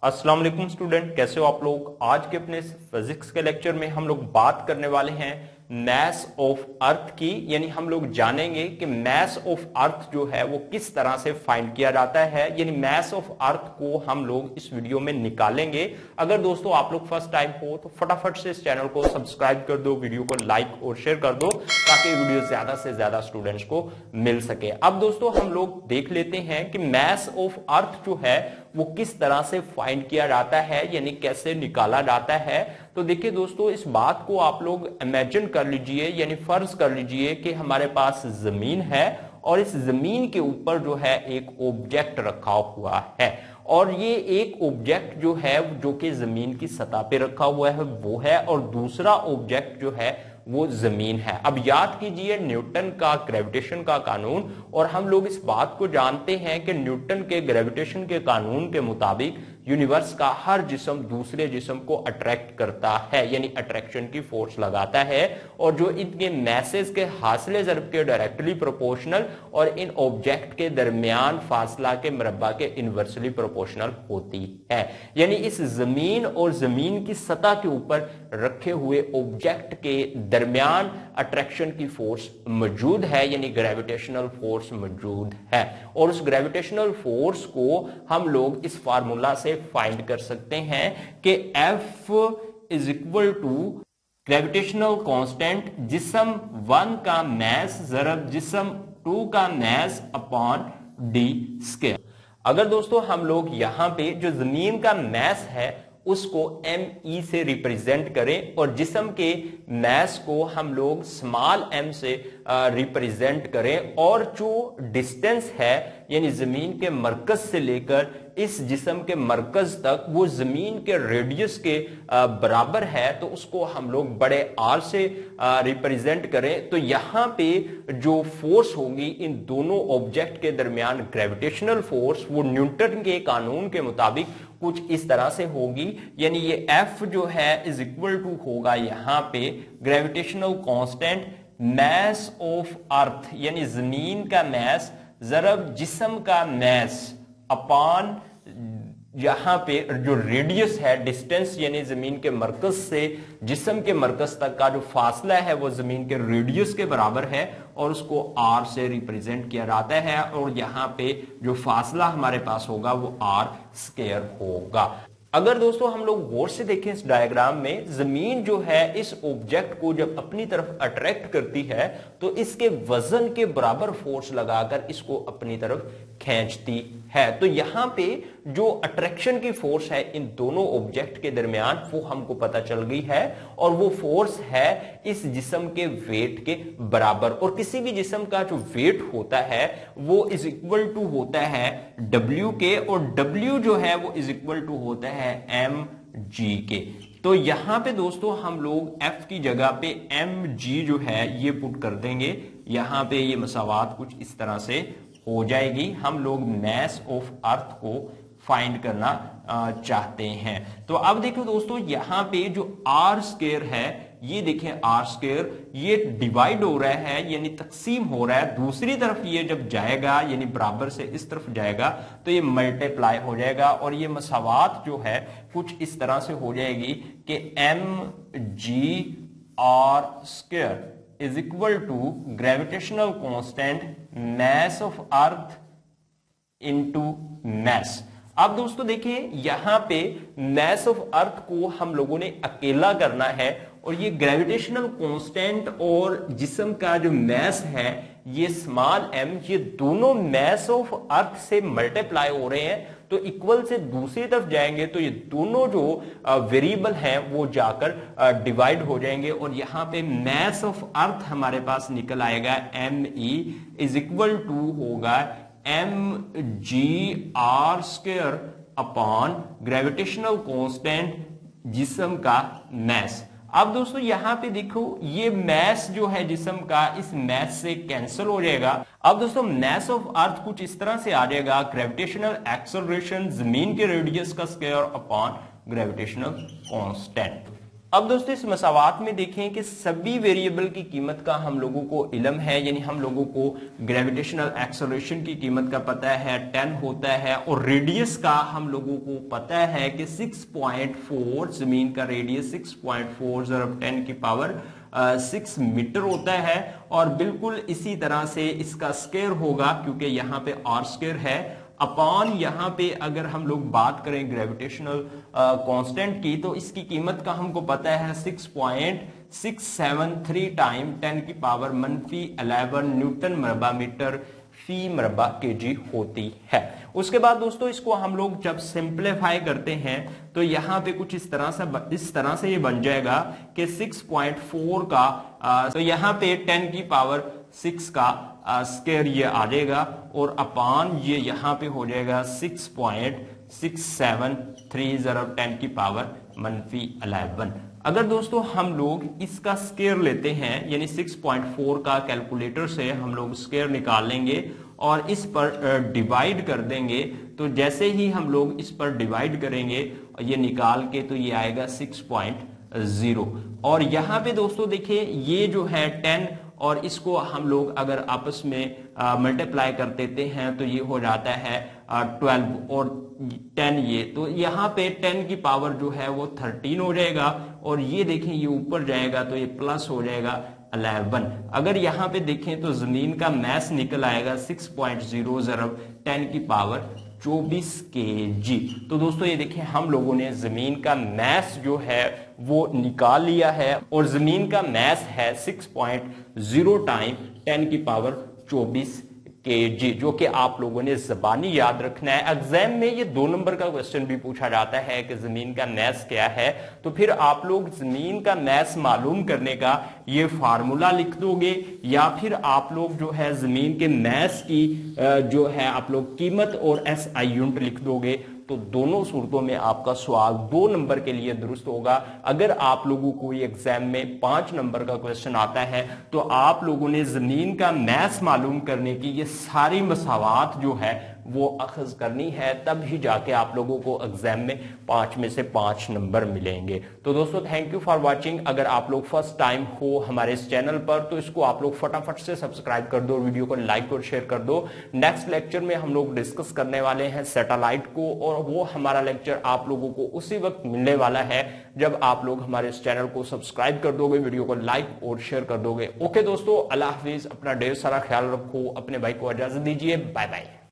अस्सलाम वालेकुम स्टूडेंट, कैसे हो आप लोग। आज के अपने फिजिक्स के लेक्चर में हम लोग बात करने वाले हैं मैस ऑफ अर्थ की। यानी हम लोग जानेंगे कि मैस ऑफ अर्थ जो है वो किस तरह से फाइंड किया जाता है। यानी मैस ऑफ अर्थ को हम लोग इस वीडियो में निकालेंगे। अगर दोस्तों आप लोग फर्स्ट टाइम हो तो फटाफट से इस चैनल को सब्सक्राइब कर दो, वीडियो को लाइक और शेयर कर दो ताकि वीडियो ज्यादा से ज्यादा स्टूडेंट्स को मिल सके। अब दोस्तों हम लोग देख लेते हैं कि मैस ऑफ अर्थ जो है वो किस तरह से फाइंड किया जाता है, यानी कैसे निकाला जाता है। तो देखिए दोस्तों, इस बात को आप लोग इमेजिन कर लीजिए, यानी फर्ज कर लीजिए कि हमारे पास जमीन है और इस जमीन के ऊपर जो है एक ऑब्जेक्ट रखा हुआ है और ये एक ऑब्जेक्ट जो है जो कि जमीन की सतह पे रखा हुआ है वो है, और दूसरा ऑब्जेक्ट जो है वो जमीन है। अब याद कीजिए न्यूटन का ग्रेविटेशन का कानून, और हम लोग इस बात को जानते हैं कि न्यूटन के ग्रेविटेशन के कानून के मुताबिक यूनिवर्स का हर जिस्म दूसरे जिस्म को अट्रैक्ट करता है, यानी अट्रैक्शन की फोर्स लगाता है, और जो इनके मैसेज के हासिले ज़रब के डायरेक्टली प्रोपोर्शनल और इन ऑब्जेक्ट के दरमियान फासला के मरबा के इनवर्सली प्रोपोर्शनल होती है। यानी इस जमीन और जमीन की सतह के ऊपर रखे हुए ऑब्जेक्ट के दरमियान अट्रैक्शन की फोर्स मौजूद है, यानी ग्रेविटेशनल फोर्स मौजूद है। और उस ग्रेविटेशनल फोर्स को हम लोग इस फार्मूला से फाइंड कर सकते हैं कि F is equal to gravitational constant जिस्म 1 का मैस ज़रब जिस्म 2 का मैस अपॉन d स्क्वायर। अगर दोस्तों हम लोग यहां पे जो जमीन का मैस है उसको me से रिप्रेजेंट करें और जिस्म के मैस को हम लोग स्मॉल m से रिप्रेजेंट करें, और जो डिस्टेंस है यानी जमीन के मरकज से लेकर इस जिस्म के मरकज तक वो जमीन के रेडियस के बराबर है, तो उसको हम लोग बड़े R से रिप्रेजेंट करें। तो यहां पे जो फोर्स होगी इन दोनों ऑब्जेक्ट के दरमियान ग्रेविटेशनल फोर्स वो न्यूटन के कानून के मुताबिक कुछ इस तरह से होगी। यानी ये F जो है इज इक्वल टू होगा यहां पे ग्रेविटेशनल कांस्टेंट मैस ऑफ अर्थ यानी जमीन का मैस ज़रब जिस्म का मैस अपॉन यहां पे जो रेडियस है डिस्टेंस, यानी जमीन के मरकज से जिस्म के मरकज तक का जो फासला है वो जमीन के रेडियस के बराबर है और उसको R से रिप्रेजेंट किया जाता है, और यहां पे जो फासला हमारे पास होगा वो R स्क्वायर होगा। अगर दोस्तों हम लोग गौर से देखें इस डायग्राम में, जमीन जो है इस ऑब्जेक्ट को जब अपनी तरफ अट्रैक्ट करती है तो इसके वजन के बराबर फोर्स लगाकर इसको अपनी तरफ खींचती है। तो यहां पे जो अट्रैक्शन की फोर्स है इन दोनों ऑब्जेक्ट के दरमियान वो हमको पता चल गई है, और वो फोर्स है इस जिस्म के वेट के बराबर। और किसी भी जिस्म का जो वेट होता है वो इज इक्वल टू होता है W के, और W जो है वो इज इक्वल टू होता है mg के। तो यहां पे दोस्तों हम लोग F की जगह पे mg जो है ये पुट कर देंगे। यहां पे ये मसावात कुछ इस तरह से हो जाएगी। हम लोग मैस ऑफ अर्थ को फाइंड करना चाहते हैं। तो अब देखो दोस्तों यहां पे जो R स्क्वायर है ये देखें R स्क्वायर ये डिवाइड हो रहा है यानी तकसीम हो रहा है, दूसरी तरफ ये जब जाएगा यानी बराबर से इस तरफ जाएगा तो ये मल्टीप्लाई हो जाएगा, और ये मसावात जो है कुछ इस तरह से हो जाएगी कि mg R square is equal to gravitational constant mass of earth into mass. अब दोस्तों देखिए यहां पे मैस ऑफ अर्थ को हम लोगों ने अकेला करना है, और ये ग्रेविटेशनल कांस्टेंट और जिस्म का जो मैस है ये स्मॉल m, ये दोनों मैस ऑफ अर्थ से मल्टीप्लाई हो रहे हैं, तो इक्वल से दूसरी तरफ जाएंगे तो ये दोनों जो वेरिएबल हैं वो जाकर डिवाइड हो जाएंगे, और यहां पे मैस ऑफ अर्थ हमारे पास निकल आएगा me इज इक्वल टू होगा mg R square upon gravitational constant जिस्म का मैस। अब दोस्तों यहां पे देखो ये मैस जो है जिस्म का इस मैस से कैंसिल हो जाएगा। अब दोस्तों मैस ऑफ अर्थ कुछ इस तरह से आ जाएगा ग्रेविटेशनल एक्सेलरेशन जमीन के रेडियस का स्क्वायर अपॉन ग्रेविटेशनल कांस्टेंट। अब दोस्तों इस मसावात में देखें कि सभी वेरिएबल की कीमत का हम लोगों को इल्म है, यानी हम लोगों को ग्रेविटेशनल एक्सेलरेशन की कीमत का पता है 10 होता है, और रेडियस का हम लोगों को पता है कि 6.4, जमीन का रेडियस 6.4 ज़रब 10 की पावर 6 मीटर होता है। और बिल्कुल इसी तरह से इसका स्क्वायर होगा, क्योंकि यहाँ पे आर स्क्वायर है, अपॉन यहाँ पे अगर हम लोग बात करें ग्रेविटेशनल कांस्टेंट की, तो इसकी कीमत का हमको पता है 6.673 टाइम 10 की पावर -11 न्यूटन मरबा मीटर फी मरबा केजी होती है। उसके बाद दोस्तों इसको हम लोग जब सिंप्लीफाई करते हैं तो यहाँ पे कुछ इस तरह से ये बन जाएगा कि 6.4 का तो यहाँ पे 10 की पावर 6 का स्क्वायर ये आ जाएगा, और अपान ये यहाँ पे हो जाएगा 6.673 ज़रब 10 की पावर -11। अगर दोस्तों हम लोग इसका स्क्वायर लेते हैं, यानी 6.4 का कैलकुलेटर से हम लोग स्क्वायर निकाल लेंगे और इस पर डिवाइड कर देंगे, तो जैसे ही हम लोग इस पर डिवाइड करेंगे ये निकाल के, तो ये आएगा 6.0। और यहाँ पे दोस्तों देखिए ये जो है 10 और इसको हम लोग अगर आपस में मल्टीप्लाई कर देते हैं तो ये हो जाता है 12 और 10, ये तो यहाँ पे 10 की पावर जो है वो 13 हो जाएगा, और ये देखें ये ऊपर जाएगा तो ये प्लस हो जाएगा 11। अगर यहाँ पे देखें तो जमीन का मैस निकल आएगा 6.0 ज़रब 10 की पावर 24 kg। तो दोस्तों ये देखें हम लोगों ने जमीन का मैस जो है वो निकाल लिया है, और जमीन का मैस है 6.0 टाइम 10 की पावर 24 kg, जो कि आप लोगों ने ज़बानी याद रखना है। एग्जाम में ये 2 नंबर का क्वेश्चन भी पूछा जाता है कि जमीन का मैस क्या है, तो फिर आप लोग जमीन का मैस मालूम करने का ये फार्मूला लिख दोगे, या फिर आप लोग जो है जमीन के मैस की जो है आप लोग कीमत और SI यूनिट लिख दोगे, तो दोनों सूरतों में आपका सवाल 2 नंबर के लिए दुरुस्त होगा। अगर आप लोगों को ये एग्जाम में 5 नंबर का क्वेश्चन आता है तो आप लोगों ने जमीन का मैस मालूम करने की ये सारी मसावात जो है वो अखज करनी है, तब ही जाके आप लोगों को एग्जाम में 5 में से 5 नंबर मिलेंगे। तो दोस्तों थैंक यू फॉर वाचिंग। अगर आप लोग फर्स्ट टाइम हो हमारे इस चैनल पर तो इसको आप लोग फटाफट से सब्सक्राइब कर दो, वीडियो को लाइक और शेयर कर दो। नेक्स्ट लेक्चर में हम लोग डिस्कस करने वाले हैं सैटेलाइट को, और वो हमारा लेक्चर आप लोगों को उसी वक्त मिलने वाला है जब आप लोग हमारे इस चैनल को सब्सक्राइब कर दोगे, वीडियो को लाइक और शेयर कर दोगे। ओके दोस्तों, अल्लाह हाफिज, अपना ढेर सारा ख्याल रखो, अपने भाई को इजाजत दीजिए, बाय बाय।